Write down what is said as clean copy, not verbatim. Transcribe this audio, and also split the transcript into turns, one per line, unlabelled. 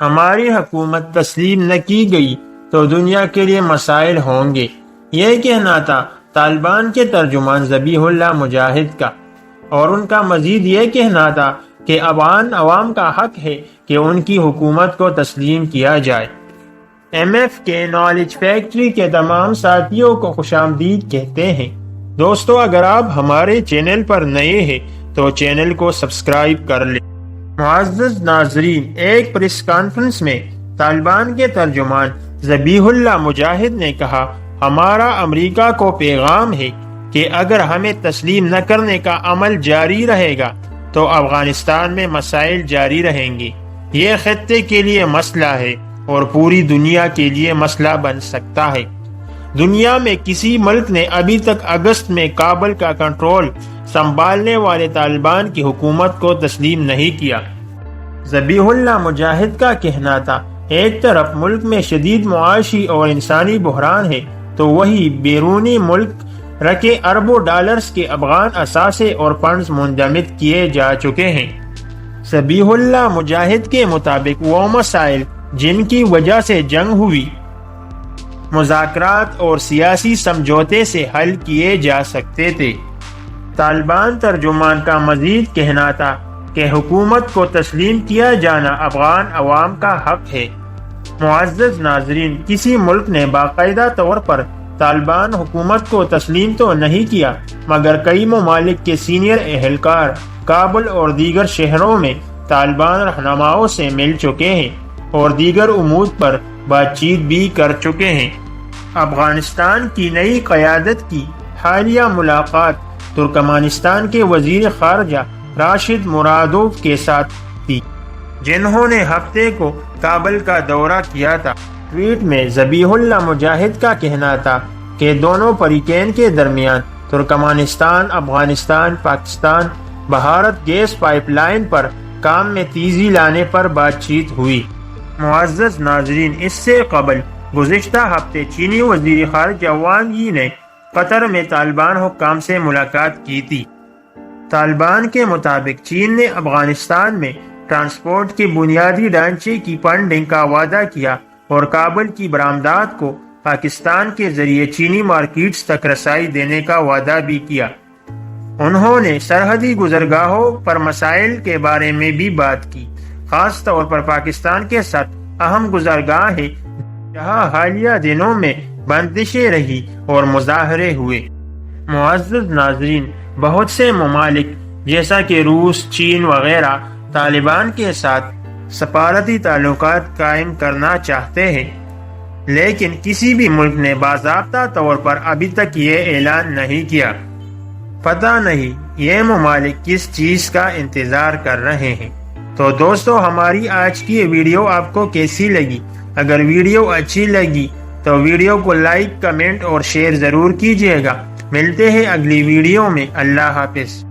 ہماری حکومت تسلیم نہ کی گئی تو دنیا کے لیے مسائل ہوں گے۔ یہ کہنا تھا طالبان کے ترجمان ذبیح اللہ مجاہد کا، اور ان کا مزید یہ کہنا تھا کہ عوام کا حق ہے کہ ان کی حکومت کو تسلیم کیا جائے۔ ایم ایف کے نالج فیکٹری کے تمام ساتھیوں کو خوش آمدید کہتے ہیں۔ دوستو، اگر آپ ہمارے چینل پر نئے ہیں تو چینل کو سبسکرائب کر لیں۔ معزز ناظرین، ایک پریس کانفرنس میں طالبان کے ترجمان ذبیح اللہ مجاہد نے کہا، ہمارا امریکہ کو پیغام ہے کہ اگر ہمیں تسلیم نہ کرنے کا عمل جاری رہے گا تو افغانستان میں مسائل جاری رہیں گے۔ یہ خطے کے لیے مسئلہ ہے اور پوری دنیا کے لیے مسئلہ بن سکتا ہے۔ دنیا میں کسی ملک نے ابھی تک اگست میں کابل کا کنٹرول سنبھالنے والے طالبان کی حکومت کو تسلیم نہیں کیا۔ ذبیح اللہ مجاہد کا کہنا تھا، ایک طرف ملک میں شدید معاشی اور انسانی بحران ہے تو وہی بیرونی ملک رکھے اربوں ڈالرز کے افغان اثاثے اور فنڈز منجمد کیے جا چکے ہیں۔ ذبیح اللہ مجاہد کے مطابق وہ مسائل جن کی وجہ سے جنگ ہوئی مذاکرات اور سیاسی سمجھوتے سے حل کیے جا سکتے تھے۔ طالبان ترجمان کا مزید کہنا تھا کہ حکومت کو تسلیم کیا جانا افغان عوام کا حق ہے۔ معزز ناظرین، کسی ملک نے باقاعدہ طور پر طالبان حکومت کو تسلیم تو نہیں کیا، مگر کئی ممالک کے سینئر اہلکار کابل اور دیگر شہروں میں طالبان رہنماؤں سے مل چکے ہیں اور دیگر امور پر بات چیت بھی کر چکے ہیں۔ افغانستان کی نئی قیادت کی حالیہ ملاقات ترکمانستان کے وزیر خارجہ راشد مرادوف کے ساتھ تھی، جنہوں نے ہفتے کو کابل کا دورہ کیا تھا۔ ٹویٹ میں ذبیح اللہ مجاہد کا کہنا تھا کہ دونوں فریقین کے درمیان Turkmenistan, Afghanistan, Pakistan Bharat gas pipeline پر کام میں تیزی لانے پر بات چیت ہوئی۔ معزز ناظرین، اس سے قبل گزشتہ ہفتے چینی وزیر خارجہ وانگ یی نے قطر میں طالبان حکام سے ملاقات کی تھی۔ طالبان کے مطابق چین نے افغانستان میں ٹرانسپورٹ کے بنیادی ڈھانچے کی فنڈنگ کا وعدہ کیا اور کابل کی برآمدات کو پاکستان کے ذریعے چینی مارکیٹس تک رسائی دینے کا وعدہ بھی کیا۔ انہوں نے سرحدی گزرگاہوں پر مسائل کے بارے میں بھی بات کی، خاص طور پر پاکستان کے ساتھ اہم گزرگاہ ہے جہاں حالیہ دنوں میں بندشیں رہی اور مظاہرے ہوئے۔ معزز ناظرین، بہت سے ممالک جیسا کہ روس، چین وغیرہ طالبان کے ساتھ سفارتی تعلقات قائم کرنا چاہتے ہیں، لیکن کسی بھی ملک نے باضابطہ طور پر ابھی تک یہ اعلان نہیں کیا۔ پتہ نہیں یہ ممالک کس چیز کا انتظار کر رہے ہیں۔ تو دوستو، ہماری آج کی یہ ویڈیو آپ کو کیسی لگی؟ اگر ویڈیو اچھی لگی تو ویڈیو کو لائک، کمنٹ اور شیئر ضرور کیجیے گا۔ ملتے ہیں اگلی ویڈیو میں۔ اللہ حافظ۔